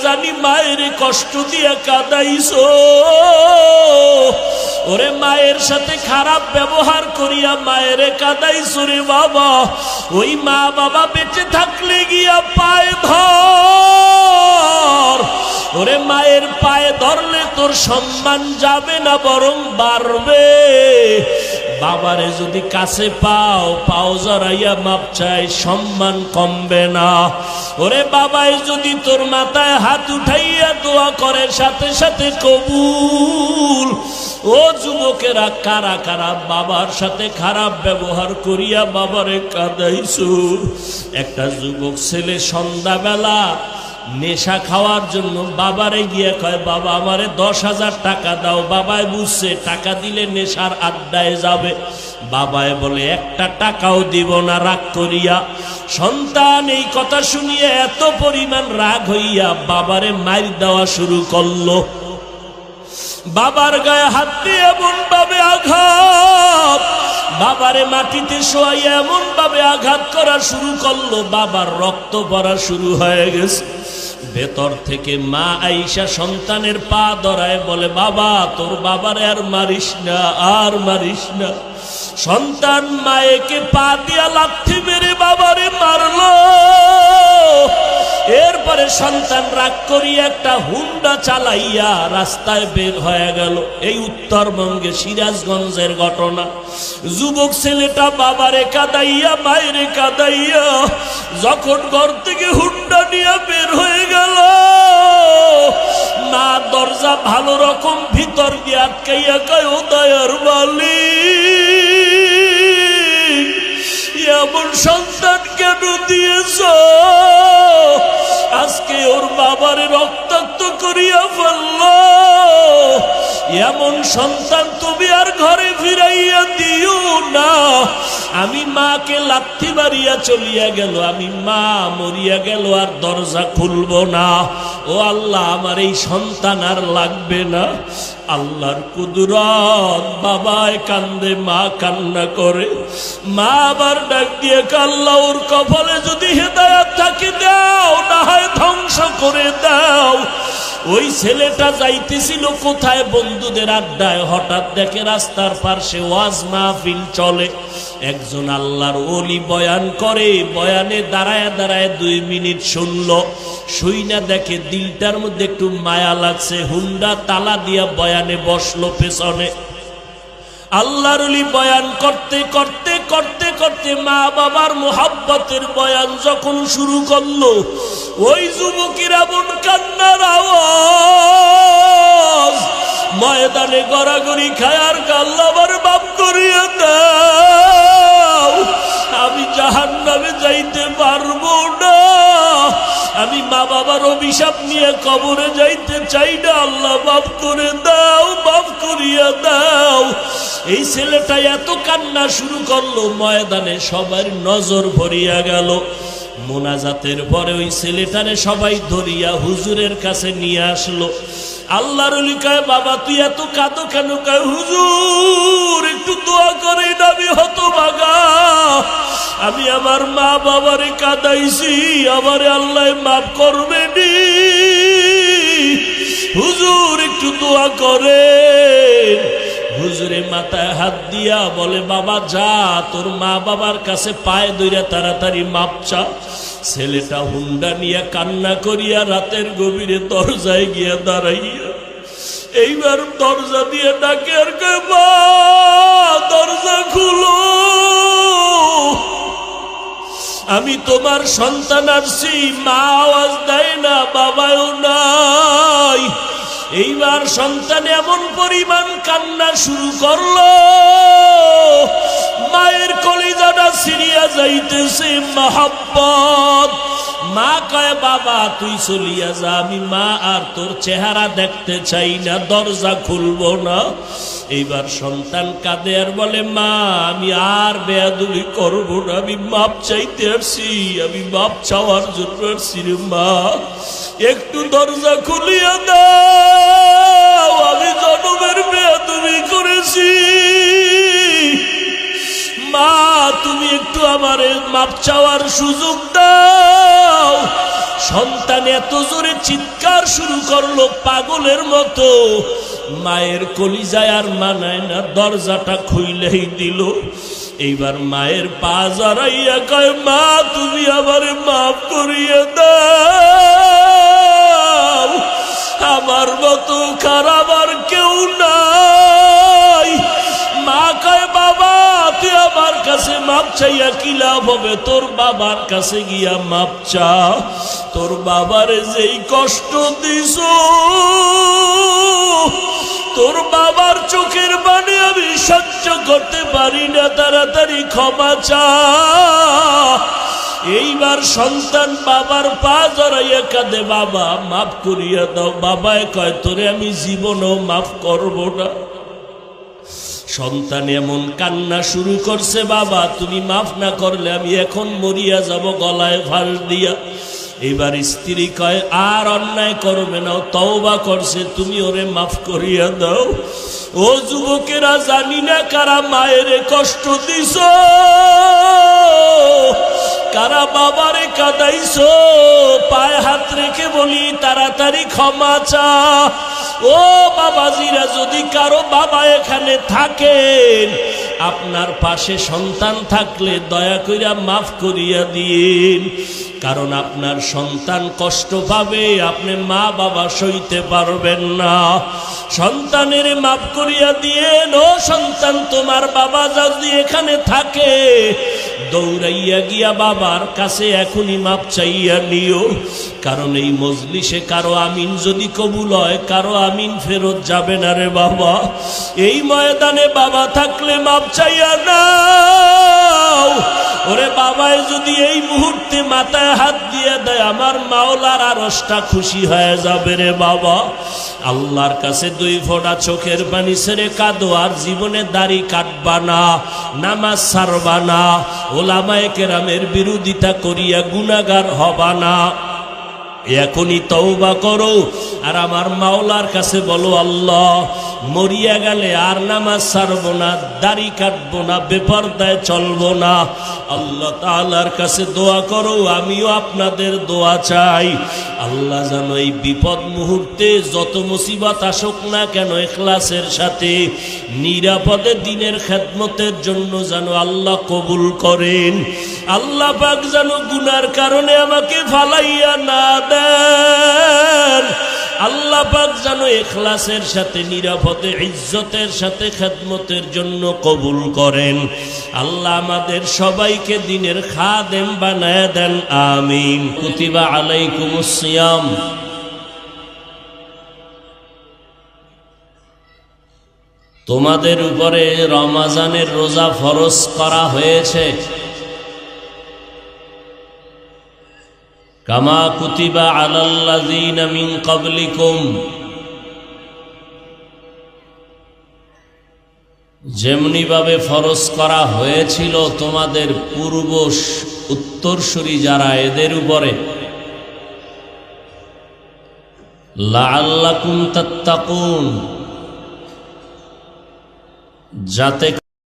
জানি মায়ের কষ্ট দিয়া কাঁদাইছো, ওরে মায়ের সাথে খারাপ ব্যবহার করিয়া মায়ের কাঁদাইছো রে বাবা। ওই মা বাবা বেঁচে থাকলে গিয়া পায়ে ধর, ওরে মায়ের পায়ে ধরলে তোর সম্মান যাবে না বরং বাড়বে। বাবারে যদি কাছে পাও, পাও জড়াইয়া মাপ চাই, সম্মান কমবে না। ওরে বাবাই যদি তোর মাথায় হাত উঠাইয়া দোয়া করে, সাথে সাথে কবুল। ও যুবকেরা, কারা কারা বাবার সাথে খারাপ ব্যবহার করিয়া বাবারে কাঁদাইছো? একটা যুবক ছেলে সন্ধ্যাবেলা নেশা খাওয়ার জন্য বাবারে গিয়ে কয়, বাবা আমারে 10,000 টাকা দাও। বাবায় বুঝছে টাকা দিলে নেশার আড্ডায় যাবে। বাবায় বলে 1টা টাকাও দিব না, রাগ করিয়া। সন্তান এই কথা শুনিয়ে এত পরিমাণ রাগ হইয়া বাবারে মাইর দেওয়া শুরু করলো। বাবার গায়ে হাত দিয়ে এমন ভাবে আঘাত, বাবারে মাটিতে শোয়াইয়া এমন ভাবে আঘাত করা শুরু করলো, বাবার রক্ত পড়া শুরু হয়ে গেছে। ভেতর থেকে মা আইসা সন্তানের পা ধরায় বলে, বাবা তোর বাবারে আর মারিস না, আর মারিস না। সন্তান মায়েকে পা দিয়া লাথি মেরে বাবারে মারলো। এরপরে সন্তান রাগ করিয়া একটা হুন্ডা চালাইয়া রাস্তায় বের হয়ে গেল। এই উত্তরবঙ্গে সিরাজগঞ্জের ঘটনা। যুবক ছেলেটা বাবারে কাঁদাইয়া মায়েরে কাঁদাইয়া যখন ঘর থেকে হুন্ডা নিয়ে বের হয়ে গেল, মা দরজা ভালো রকম ভিতর দিয়ে আটকাইয়া কয়, ও দয়ার মালিক, এমন সন্তান কেন দিয়েছ? আজকে ওর বাবারে রক্তাক্ত করিয়া ফেলল। এমন সন্তান তুমি আর ঘরে ফিরাইয়া দিও না। আমি মাকে লাথি মারিয়া চলিয়া গেল, আমি মা মরিয়া গেল, আর দরজা খুলব না। ও আল্লাহ, আমার এই সন্তান আর লাগবে না। আল্লাহর কুদরত, বাবায় কান্দে, মা কান্না করে। মা আবার ডাক দিয়ে, আল্লাহ ওর কপালে যদি হেদায়েত থাকে দাও, না হয় ধ্বংস করে দাও। ওই ছেলেটা যাইতেছিল কোথায়? বন্ধুদের আড্ডায়। হঠাৎ দেখে রাস্তার পাশে ওয়াজ মাহফিল চলে, একজন আল্লাহর ওলি বয়ান করে। বয়ানে দাঁড়ায় দাঁড়ায় 2 মিনিট শুনলো। শুইনা দেখে দিলটার মধ্যে একটু মায়া লাগছে, হুন্ডা তালা দিয়া বয়ানে বসলো পেছনে। আল্লাহর ওলি বয়ান করতে করতে করতে করতে মা বাবার মোহাব্বতের বয়ান যখন শুরু করলো, ওই যুবকের এমন কান্নার আওয়াজ, ময়দানে গড়াগড়ি খায় আর আল্লাহ আমার মাফ করিয়ে দাও, আমি জাহান্নামে যাইতে পারবো না, আমি মা বাবার অভিশাপ নিয়ে কবরে যাইতে চাই না, আল্লাহ মাফ করে দাও, মাফ করিয়া দাও। এই ছেলেটা এত কান্না শুরু করলো, ময়দানে সবার নজর ভরিয়া গেল। মোনাজাতের পরে ওই ছেলেটারে সবাই ধরিয়া হুজুরের কাছে নিয়ে আসলো। আল্লাহর ওলি কয়, বাবা তুই এত কাঁদো কেন? কয়, হুজুর একটু দোয়া করেন, আমি হতভাগা, আমি আমার মা বাবারে কাঁদাইছি, আমারে আল্লাহ মাফ করবেনি, হুজুর একটু দোয়া করেন। হুজুরে মাথায় হাত দিয়া বলে, বাবা যা, তোর মা বাবার কাছে পায়ে ধইরা তাড়াতাড়ি মাপ চা। ছেলেটা হুন্ডা নিয়ে কান্না করিয়া রাতের গভীরে দরজায় গিয়া দাঁড়াইয়া এইবার দরজা দিয়ে ডাকে আর কয়, মা দরজা খুলো, আমি তোমার সন্তান আসছি। মা আওয়াজ দেয় না, বাবাও নাই। এইবার সন্তান এমন পরিমাণ কান্না শুরু করলো, মায়ের কলিজাটা ছিঁড়িয়া যাইতেছে মহব্বত। মা কয়, বাবা তুই চলিয়া যা, আমি মা আর তোর চেহারা দেখতে চাই না, দরজা খুলবো না। এইবার সন্তান কাঁদে আর বলে, মা আমি আর বেয়াদবি করবো না, আমি মাপ চাইতে আসছি, আমি মাপ চাওয়ার জন্য আসছি রে মা, একটু দরজা খুলিয়া দাও, আমি জনমের বেয়াদবি করেছি, মা তুমি একটু আমারে মাপ চাওয়ার সুযোগ দাও। সন্তান এত জোরে চিৎকার শুরু করলো পাগলের মতো, মায়ের কলিজায় আর মানায় না, দরজাটা খুইলেই দিল। এইবার মায়ের পা জড়াইয়া কয়, মা তুমি আমারে মাফ করিয়ে দাও, আমার মতো খারাপ আর কেউ নাই। মা কয়, বাবা তুই আমার কাছে মাপ চাইয়া কি লাভ হবে, তোর বাবার কাছে গিয়া মাপ চা। তোর বাবারে যেই কষ্ট দিস, তোর বাবার চোখের পানি আমি সহ্য করতে পারি না, তাড়াতাড়ি ক্ষমা চা। এইবার সন্তান বাবার পা জড়াইয়া কাঁদে, বাবা মাফ করিয়া দাও। বাবায় কয়, তোরে আমি জীবনও মাফ করব না। সন্তান এমন কান্না শুরু করছে, বাবা তুমি মাফ না করলে আমি এখন মরিয়া যাব গলায় ফাঁস দিয়া। এবার স্ত্রী কয়, আর অন্যায় করবে না, তওবা করছে, তুমি ওরে মাফ করিয়া দাও। ও যুবকেরা, জানি না কারা মায়ের কষ্ট দিছ, কারা বাবারে কাঁদাইছো, পায়ে হাত রেখে বলি তাড়াতাড়ি ক্ষমা চা। ও বাবাজিরা, যদি কারো বাবা এখানে থাকেন, আপনার পাশে সন্তান থাকলে দয়া কইরা মাফ করিয়া দিন, কারণ আপনার সন্তান কষ্ট পাবে, আপনি মা বাবা সইতে পারবেন না। সন্তানের মাফ করিয়া দিয়েন। ও সন্তান, তোমার বাবা যদি এখানে থাকে, দৌড়াইয়া গিয়া বাবার কাছে এখনই মাপ চাইয়া নিও, কারণ এই মজলিসে কারো আমিন যদি কবুল হয়, কারো আমিন ফেরত যাবে না রে বাবা। এই ময়দানে বাবা থাকলে মাপ চাইয়া নাও। ওরে বাবায় যদি এই মুহূর্তে মাথায় হাত দিয়ে দেয়, আমার মাওলার আরশটা খুশি হয়ে যাবে রে বাবা। আল্লাহর কাছে দুই ফোঁটা চোখের পানি ছেড়ে কাঁদো, আর জীবনে দাড়ি কাটবা না, নামাজ ছাড়বা না, ওলামায়ে কেরামের বিরোধিতা করিয়া গুনাহগার হবা না। এখনই তওবা করো, আর আমার মাওলার কাছে বলো, আল্লাহ মরিয়া গেলে আর নামাজ ছাড়বো না, দাড়ি কাটবো না, বেপরদায় চলবো না। আল্লাহ তাআলার কাছে দোয়া করো, আমিও আপনাদের দোয়া চাই। আল্লাহ যেন এই বিপদ মুহূর্তে যত মুসিবত আসুক না কেন, ইখলাসের সাথে নিরাপদে দিনের খেদমতের জন্য যেন আল্লাহ কবুল করেন। আল্লাহ পাক যেন গুনার কারণে আমাকে ফালাইয়া না দেন। আল্লাহ পাক যেন ইখলাসের সাথে নিরাপদে ইজ্জতের সাথে খেদমতের জন্য কবুল করেন। আল্লাহ আমাদের সবাইকে দিনের খাদেম বানায় দেন, আমিন। কুতিবা আলাইকুমুস সিয়াম, তোমাদের উপরে রমজানের রোজা ফরজ করা হয়েছে, কামা কুতিবা আলাল্লাযীনা মিন ক্বাবলিকুম, যেমনি ভাবে ফরজ করা হয়েছিল তোমাদের পূর্ব উত্তরসূরি যারা, এদের উপরে, লাআল্লাকুম তাত্তাকুন, যাতে